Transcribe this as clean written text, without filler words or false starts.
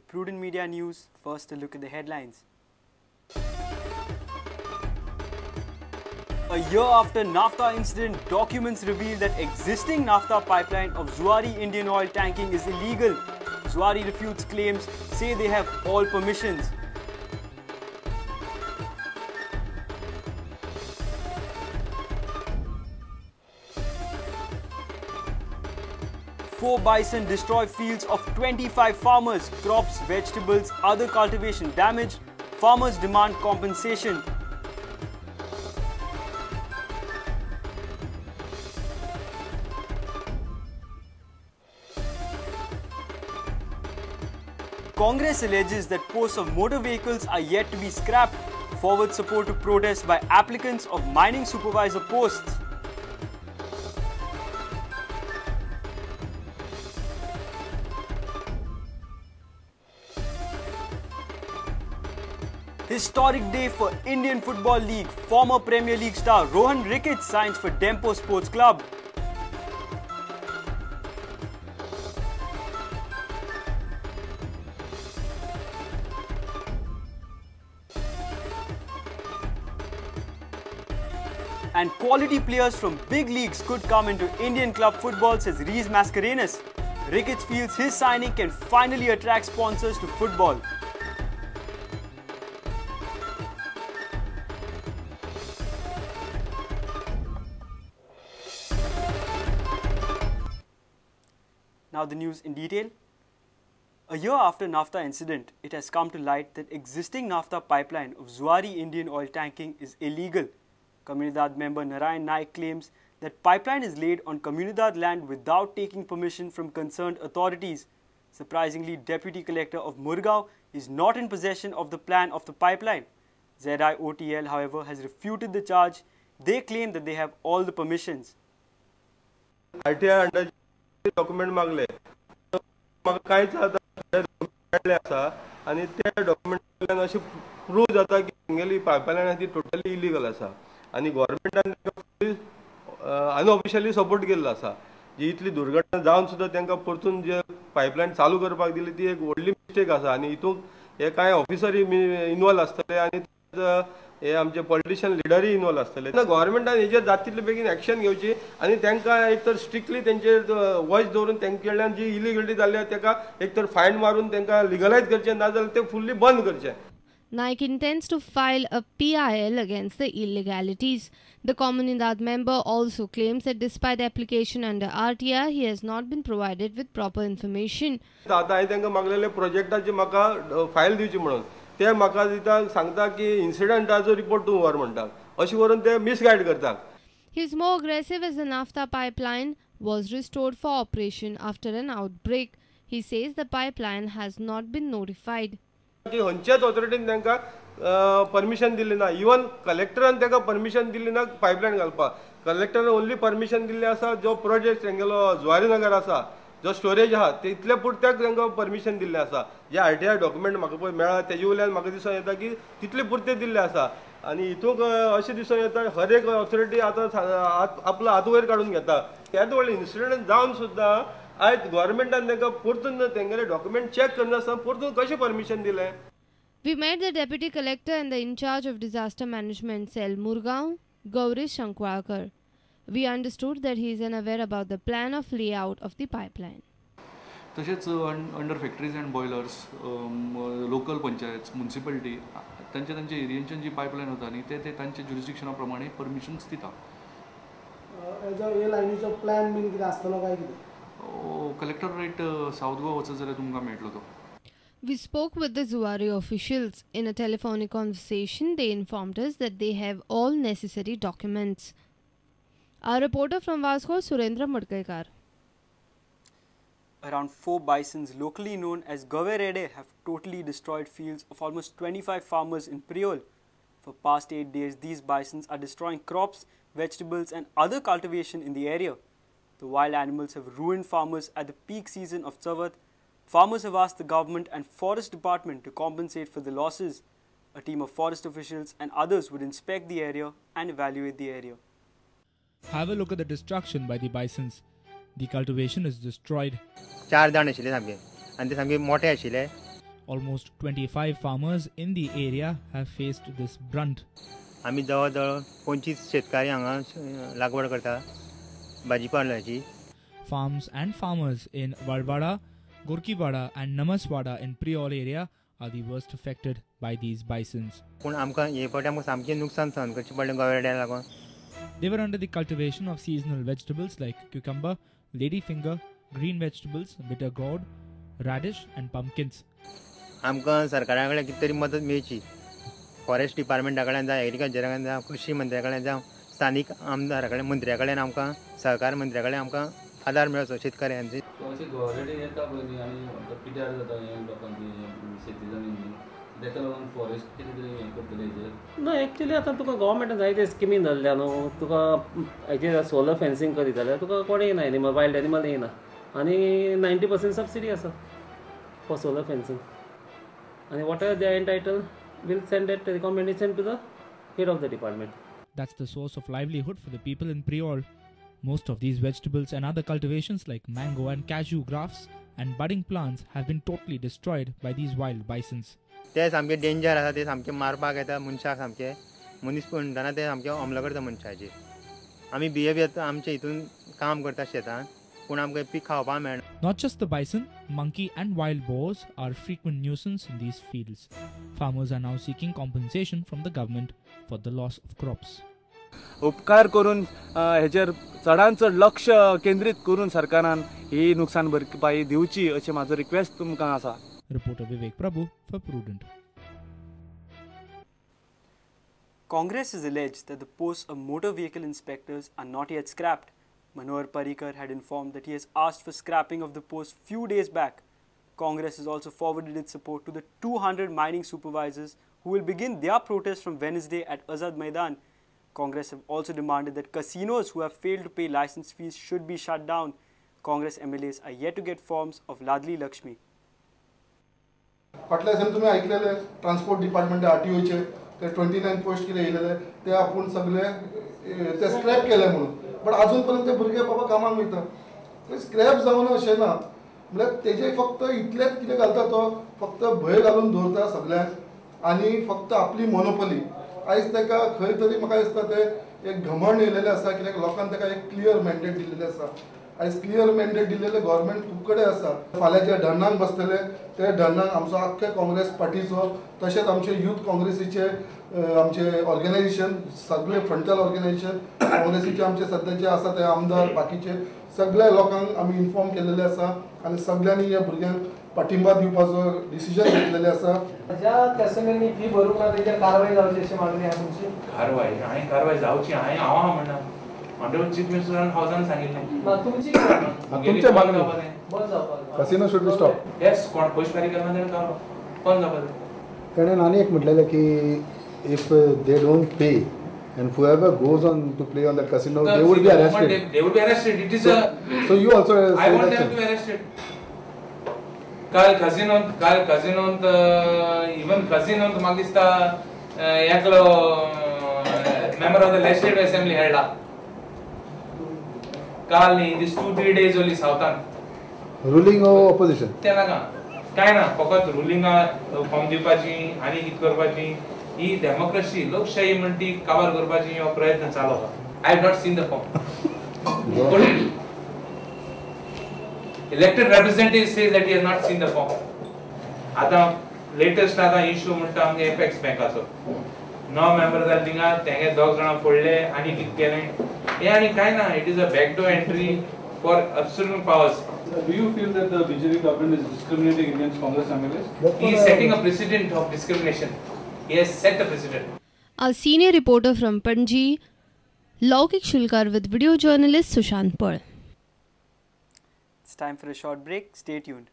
Prudent Media News. First, a look at the headlines. A year after naphtha incident, documents reveal that existing naphtha pipeline of Zuari Indian Oil Tanking is illegal. Zuari refutes claims, say they have all permissions. Four bison destroy fields of 25 farmers. Crops, vegetables, other cultivation damaged. Farmers demand compensation. Congress alleges that posts of motor vehicles are yet to be scrapped. Forward support to protest by applicants of mining supervisor posts. Historic day for Indian Football League. Former Premier League star Rohan Ricketts signs for Dempo Sports Club. And quality players from big leagues could come into Indian club football, says Rees Mascarenhas. Ricketts feels his signing can finally attract sponsors to football. Now the news in detail. A year after naphtha incident, it has come to light that existing naphtha pipeline of Zuari Indian Oil Tanking is illegal. Comunidad member Narayan Naik claims that pipeline is laid on Comunidad land without taking permission from concerned authorities. Surprisingly, Deputy Collector of Murgaon is not in possession of the plan of the pipeline. ZIOTL, however, has refuted the charge. They claim that they have all the permissions. Document मागले म्हाका कांयच मेळ्ळे आसा आनी त्या डॉक्युमेंटांतल्यान अशें prove जाता की तेंगेली पायपलायन आसा ती टोटली इलिगल आसा आनी गव्हर्मेंटान अनऑफिशियली सपोर्ट केल्लो आसा जी इतली दुर्घटना जावन सुद्दां तांकां परतून जे पायपलायन चालू करपाक दिली ती एक व्हडली मिस्टेक आसा आनी हितून हे कांय ऑफिसरी इनवॉल्व आसतले आनी हे आमचे पॉलिटिशियन लिडरूय इनवॉल्व आसतले गव्हर्मेंटान हेजेर जाता तितले बेगीन एक्शन घेवची आनी तांकां एक तर स्ट्रिक्टली तेंचेर वॉयस दवरून तेंचे कडल्यान जी इलिगलिटी जाल्ली ताका एक तर फायन मारून तांकां लिगलायज करचें ना जाल्यार ते फुल्ली बंद करचें. Naik intends to file a PIL against the illegalities. The Comunidad member also claims that despite the application under RTR, he has not been provided with proper information. आतां हांवें तांकां मागलेले प्रोजेक्टाचे म्हाका फायल दिवची म्हणून ते म्हाका दिता सांगता की इन्सिडंटाचो रिपोर्ट तूं व्हर म्हणटा अशें करून ते मिसगायड करतात. He is more aggressive as the naphtha pipeline was restored for operation after an outbreak. He says the pipeline has not been notified. की खंयच्याच ऑथॉरिटीन तांकां परमिशन दिल्ली ना इवन कलेक्टरान तांकां परमिशन दिल्ली ना पायपलायन घालपाक कलेक्टरान ओन्ली परमिशन दिल्ली आसा जो प्रोजेक्ट तेंगेलो जुवारी नगर आसा जो स्टोरेज आहा ते इतले पुरत्याक तांकां परमिशन दिल्लें आसा जे आरटीआय डॉक्युमेंट म्हाका पळय मेळ्ळा तेजे वयल्यान म्हाका दिसून येता की तितले पुरते दिल्ले आसा आनी हितूंक अशें दिसून येता हर एक ऑथॉरिटी आतां आपलो हात वयर काडून घेता त्याच व्हडले इन्सिडंट जावन सुद्दां आयज गव्हर्मेंटान तांकां परतून तेंगेले डॉक्युमेंट चॅक करनासतना परतून कशें परमिशन दिलें. We met the Deputy Collector and the in charge of Disaster Management Cell Murgaon, Gaurish Shankwalkar. We understood that he is unaware about the plan of layout of the pipeline. तशेंच under factories and boilers local panchayat municipality तांचे एरियेच्यान जी pipeline वता न्ही ते तांचे ज्युरिस्डिक्शना प्रमाणे permissions दिता. हे लायनीचो plan been कितें आसतलो काय कितें कलेक्टरेट साऊथ गोवा वचत जाल्यार तुमकां मेळटलो तो. We spoke with the Zuari officials. In a telephonic conversation, they informed us that they have all necessary documents. Our reporter from Vasco, Surendra Mudkaikar. Around 4 bisons, locally known as Gaverede, have totally destroyed fields of almost 25 farmers in Priol. For past 8 days, these bisons are destroying crops, vegetables and other cultivation in the area. The wild animals have ruined farmers at the peak season of Savat. Farmers have asked the government and forest department to compensate for the losses. A team of forest officials and others would inspect the area and evaluate the area. Have a look at the destruction by the bisons. The cultivation is destroyed. 4 दाण आशिल्ले सामके आनी ते सामके मोठे आशिल्ले Almost 25 farmers in the area have faced this brunt. आम्ही जवळजवळ 25 शेतकरी हांगा लागवड करता भाजीपाल्याची. Farms and farmers in Valvada, Gorkiwada and Namaswada in Priol area are the worst affected by these bisons. पूण आमकां हे फावटी आमकां सामकें नुकसान सहन करचें पडलें गोवेड्याक लागून. They were under the cultivation of seasonal vegetables like cucumber, ladyfinger, green vegetables, bitter gourd, radish and pumpkins. आमकां सरकारा कडल्यान कितें तरी मदत मेळची. फॉरेस्ट डिपार्टमेंटा कडल्यान जावं एग्रीकल्चरा कडल्यान जावं कृषी मंत्र्या कडल्यान जावं स्थानीक आमदारा कडल्यान मंत्र्या कडल्यान आमकां सहकार मंत्र्या कडल्यान आमकां आदार मेळचो शेतकऱ्यांचे. अशें गव्हर्मेंट येता पळय न्ही आनी पिड्यार जाता हें लोकांची शेती जमीन ताका लागून फॉरेस्ट कितें तरी हें करतले हेजेर. ना एक्चुअली आतां तुका गव्हर्मेंटान जायते स्किमी धरल्या न्हू. तुका हेजेर सोलर फेन्सिंग करीत जाल्यार तुका कोणें येना एनिमल वायल्ड एनिमल येना आनी 90% सबसिडी आसा फॉर सोलर फेन्सिंग आनी whatever they are entitled will send that recommendation to the head of the department. That's the source of livelihood for the people in Priol. Most of these vegetables and other cultivations like mango and cashew grafts and budding plants have been totally destroyed by these wild bisons. ते सामके danger आसा. ते सामके मारपाक येता मनशाक. सामके मनीस म्हणटाना ते सामके हमलो करता मनशाचेर. आमी बिहेव आमचे हितून काम करता शेतान पूण आमकां पीक खावपाक मेळना. Not just the bison, monkey and wild boars are frequent nuisance in these fields. Farmers are now seeking compensation from the government for the loss of crops. उपकार करून हेचेर चडांत चड लक्ष केंद्रीत करून सरकारान ही नुकसान भरपाई दिवची अशें म्हाजो रिक्वेस्ट तुमकां आसा. Reporter Vivek Prabhu for Prudent. Congress has alleged that the posts of motor vehicle inspectors are not yet scrapped. Manohar Parrikar had informed that he has asked for scrapping of the post few days back. Congress has also forwarded its support to the 200 mining supervisors who will begin their protest from Wednesday at Azad Maidan. Congress have also demanded that casinos who have failed to pay license fees should be shut down. Congress MLAs are yet to get forms of Ladli Lakshmi. फाटल्या दिसांनी तुम्ही ऐकलेले transport department आरटीओचे ते 29 post कितें येयलेले ते आपूण सगळे ते स्क्रॅप केले म्हणून. बट अजून पर्यंत ते भुरगे बाबा कामाक वयता. ते स्क्रॅप जावन अशें ना. म्हळ्यार तेजे फक्त इतलेंच कितें घालता तो फक्त भंय घालून दवरता सगळ्यांक आनी फक्त आपली मोनोपली. आयज ताका खंय तरी म्हाका दिसता ते एक घमंड येयलेलें आसा कित्याक लोकांनी ताका एक क्लियर मॅन्डेट दिल्लेलें आसा. आयज क्लियर मॅन्डेट दिल्लेले गव्हर्मेंट खूब कडेन आसा. फाल्यां जे धरणाक बसतले ते धरणाक आमचो आख्खे काँग्रेस पार्टीचो तशेंच आमचे यूथ काँग्रेसीचे आमचे ऑर्गनायझेशन सगळे फ्रंटल ऑर्गनायझेशन काँग्रेसीचे आमचे सद्याचे आसा ते आमदार बाकीचे सगळ्या लोकांक आमी इन्फॉर्म केलेले आसा आनी सगळ्यांनी ह्या भुरग्यांक पाठिंबा दिवपाचो डिसिजन घेतलेले आसा. ज्या कॅसनांनी फी भरूंक ना तेजेर कारवाय जावची अशी मागणी आसा तुमची. कारवाय जावची हांव म्हणना ऑनरेबल चीफ मिनिस्टरान हावसान सांगिल्लें. तुमची तुमच्या मागणी बंद जावपाक casino should be stop. Yes कोण पयशे फारीक केला तेणें कारवाय बंद जावपाक. ताणें आनी एक म्हटलेलें की if they don't pay and whoever goes on to play on that casino they would be arrested. They would be arrested. It is so you also I want them to be arrested. काल कझिनोंत even कझिनोंत म्हाका दिसता एकलो member of the legislative assembly हेडला काल न्ही दिस 2-3 days only सावथान. ruling or opposition ते नाका काय ना फकत रुलिंगा फॉर्म दिवपाची आनी कितें करपाची ही डेमोक्रेसी लोकशाही म्हणटी काबार करपाची हो प्रयत्न चालू आहा. I have not seen the form. Elected representative says that he has not seen the form. आता लेटेस्ट आता इश्यू म्हणटा आमगे एपेक्स बँकाचो 9 मेंबर जाले थिंगा तेंगे 2 जाणां फोडले आनी कितें केलें हे आनी काय ना. It is a backdoor entry for absolute powers. Do you feel that the BJP government is discriminating against Congress MLAs? He is setting a precedent of discrimination. He has set a precedent. Our senior reporter from Panji, Laukik Shulkar with video journalist Sushant Pal. It's time for a short break. Stay tuned.